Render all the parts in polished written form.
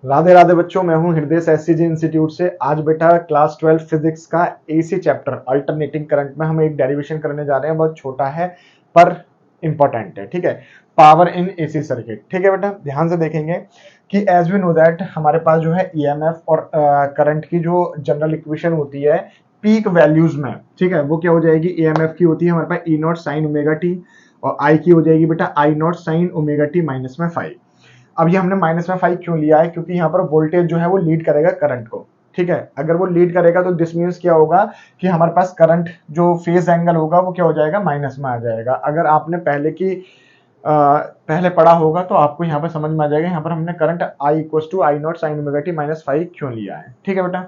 राधे राधे बच्चों, मैं हूं हृदय एससीजी इंस्टीट्यूट से। आज बेटा क्लास 12 फिजिक्स का एसी चैप्टर अल्टरनेटिंग करंट में हम एक डेरिवेशन करने जा रहे हैं। बहुत छोटा है पर इंपॉर्टेंट है। ठीक है, पावर इन एसी सर्किट। ठीक है बेटा, ध्यान से देखेंगे कि एज वी नो दैट हमारे पास जो है ईएमएफ और करंट की जो जनरल इक्वेशन होती है पीक वैल्यूज में, ठीक है, वो क्या हो जाएगी, ईएमएफ की होती है हमारे पास E naught sine omega T, और आई की हो जाएगी बेटा I naught sine omega T minus में फाइव। अब ये हमने माइनस में फाइव क्यों लिया है, क्योंकि यहाँ पर वोल्टेज जो है वो लीड करेगा करंट को। ठीक है, अगर वो लीड करेगा तो दिस मीन्स क्या होगा कि हमारे पास करंट जो फेज एंगल होगा वो क्या हो जाएगा, माइनस में आ जाएगा। अगर आपने पहले पढ़ा होगा तो आपको यहाँ पर समझ में आ जाएगा। यहाँ पर हमने current I equal to I naught sine omega T minus five क्यों लिया है। ठीक है बेटा,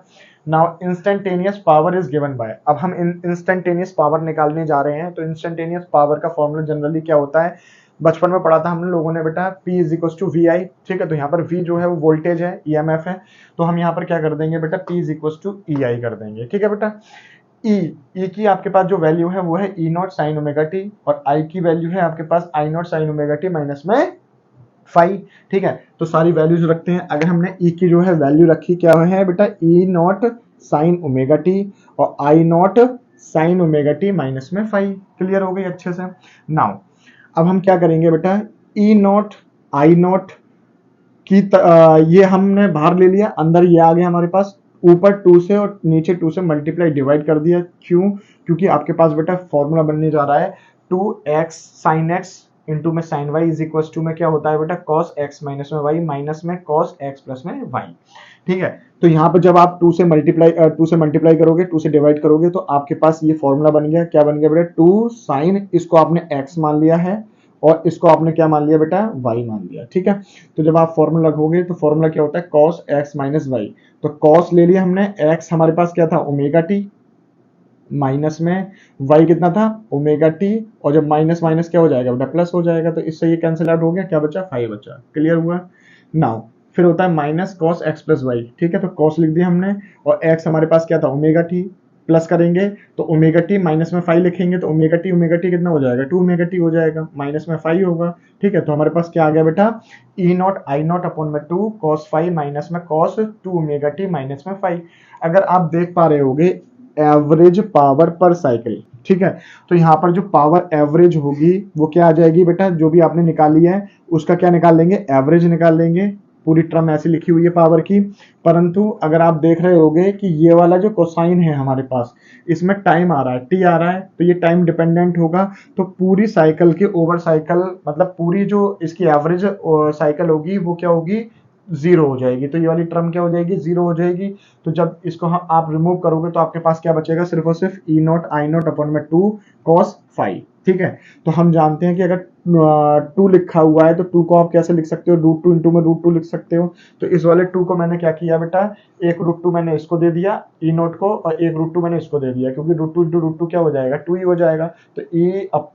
now instantaneous power is given by. अब हम इंस्टेंटेनियस पावर निकालने जा रहे हैं। तो इंस्टेंटेनियस पावर का फॉर्मूला जनरली क्या होता है, बचपन में पढ़ा था हम लोगों ने बेटा, P is equal to V I. ठीक है, तो यहाँ पर V जो है वो वोल्टेज है, ईएमएफ है, तो हम यहाँ पर क्या कर देंगे बेटा, P इज इक्वल टू ई आई कर देंगे। ठीक है बेटा, ई की आपके पास जो वैल्यू है वो है E naught sine omega T, और आई की वैल्यू है आपके पास I naught sine omega T minus में फाइव। ठीक है, तो सारी वैल्यूज रखते हैं। अगर हमने ई की जो है वैल्यू रखी, क्या है बेटा, E naught sine omega T और I naught sine omega T minus में फाइव। क्लियर हो गई अच्छे से। नाउ अब हम क्या करेंगे बेटा, ई नॉट आई नॉट ये हमने बाहर ले लिया, अंदर ये आ गया हमारे पास, ऊपर 2 से और नीचे 2 से मल्टीप्लाई डिवाइड कर दिया। क्यों, क्योंकि आपके पास बेटा फॉर्मूला बनने जा रहा है 2x साइन एक्स इंटू में sine y is equal to में क्या होता है बेटा, कॉस एक्स माइनस में वाई माइनस में कॉस एक्स प्लस में वाई। ठीक है, तो यहाँ पर जब आप 2 से मल्टीप्लाई करोगे, 2 से डिवाइड करोगे, तो आपके पास ये फॉर्मूला बन गया। क्या बन गया बेटा, 2 साइन, इसको आपने x मान लिया है और इसको आपने क्या मान लिया बेटा, y मान लिया। ठीक है, तो जब आप फॉर्मूला लगोगे तो फॉर्मूला क्या होता है, cos x माइनस वाई। तो cos ले लिया हमने, x हमारे पास क्या था, ओमेगा टी, माइनस में y कितना था, ओमेगा टी, और जब माइनस माइनस क्या हो जाएगा बेटा, प्लस हो जाएगा। तो इससे ये कैंसिल आउट हो गया, क्या बचा, फाइव बचा। क्लियर हुआ। नाउ फिर होता है minus cos x plus y. ठीक है, तो कॉस लिख दिया हमने, और एक्स हमारे पास क्या था, ओमेगा टी, प्लस करेंगे तो ओमेगा टी माइनस में फाइव लिखेंगे, तो ओमेगा टी कितना हो जाएगा, टू ओमेगा टी हो जाएगा, माइनस में फाइव होगा। ठीक है, तो हमारे पास क्या आ गया बेटा, E not I naught upon में टू कॉस फाइव माइनस में cos two omega T minus में फाइव। अगर आप देख पा रहे होगे एवरेज पावर पर साइकिल। ठीक है, तो यहाँ पर जो पावर एवरेज होगी वो क्या आ जाएगी बेटा, जो भी आपने निकाली है उसका क्या निकाल लेंगे, एवरेज निकाल लेंगे। पूरी टर्म ऐसी लिखी हुई है पावर की, परंतु अगर आप देख रहे होगे कि ये वाला जो कोसाइन है हमारे पास, इसमें टाइम आ रहा है, टी आ रहा है, तो ये टाइम डिपेंडेंट होगा। तो पूरी साइकिल की ओवर साइकिल, मतलब पूरी जो इसकी एवरेज साइकिल होगी वो क्या होगी, जीरो हो जाएगी। तो ये वाली टर्म क्या हो जाएगी, जीरो हो जाएगी। तो जब इसको आप रिमूव करोगे तो आपके पास क्या बचेगा, सिर्फ और सिर्फ ई नॉट आई नॉट अपॉन में टू कॉस फाइव। ठीक है, तो हम जानते हैं कि अगर टू लिखा हुआ है तो टू को आप कैसे लिख सकते हो, रूट टू इंटू में रूट टू लिख सकते हो। तो इस वाले टू को मैंने क्या किया बेटा, एक रूट टू मैंने इसको दे दिया ई नोट को, और एक रूट टू मैंने इसको दे दिया, क्योंकि root two into root two क्या हो जाएगा, टू ही हो जाएगा। तो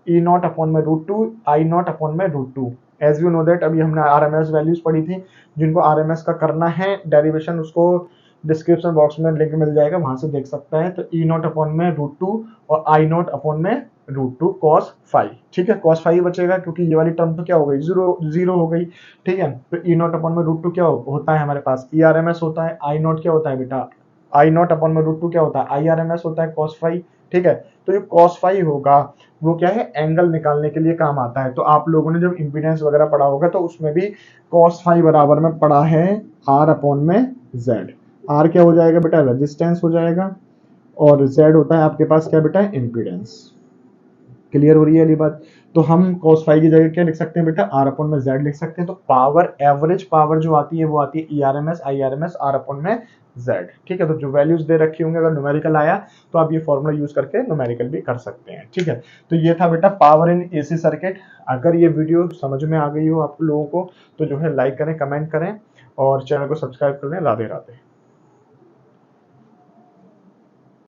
ई नॉट अपॉन में root two, I naught upon में root two. As you know that अभी हमने आरएमएस वैल्यूज पढ़ी थी, जिनको आरएमएस का करना है डेरिवेशन, उसको डिस्क्रिप्शन बॉक्स में लिंक मिल जाएगा, वहां से देख सकता है। तो ई नॉट अपॉन में रूट टू और आई नॉट अपॉन में रूट टू कॉस फाइव। ठीक है, कॉस फाइव बचेगा, क्योंकि ये वाली टर्म तो क्या हो गई, जीरो हो गई। ठीक है, तो ई नॉट अपॉन में रूट टू क्या होता है हमारे पास, ई आर एम एस होता है। आई नॉट क्या होता है बेटा, आई नॉट अपॉन में रूट टू क्या होता है, आई आर एम एस होता है, कॉस फाइव। ठीक है, तो जो कॉस फाइव होगा वो क्या है, एंगल निकालने के लिए काम आता है। तो आप लोगों ने जब इंपीडेंस वगैरह पढ़ा होगा तो उसमें भी कॉस फाइव बराबर में पढ़ा है आर अपॉन में जेड। आर क्या हो जाएगा बेटा, रेजिस्टेंस हो जाएगा, और जेड होता है आपके पास क्या बेटा, इंपीडेंस। क्लियर हो रही है ये बात। तो हम cos फाइव की जगह क्या लिख सकते हैं बेटा, आर अपॉन में जेड लिख सकते हैं। तो पावर, एवरेज पावर जो आती है वो आती है E R M S I R M S R upon में जेड। ठीक है, तो जो वैल्यूज दे रखी होंगे, अगर न्यूमेरिकल आया तो आप ये फॉर्मूला यूज करके न्यूमेरिकल भी कर सकते हैं। ठीक है, तो ये था बेटा पावर इन एसी सर्किट। अगर ये वीडियो समझ में आ गई हो आप लोगों को तो जो है लाइक करें, कमेंट करें और चैनल को सब्सक्राइब कर लें। राधे राधे।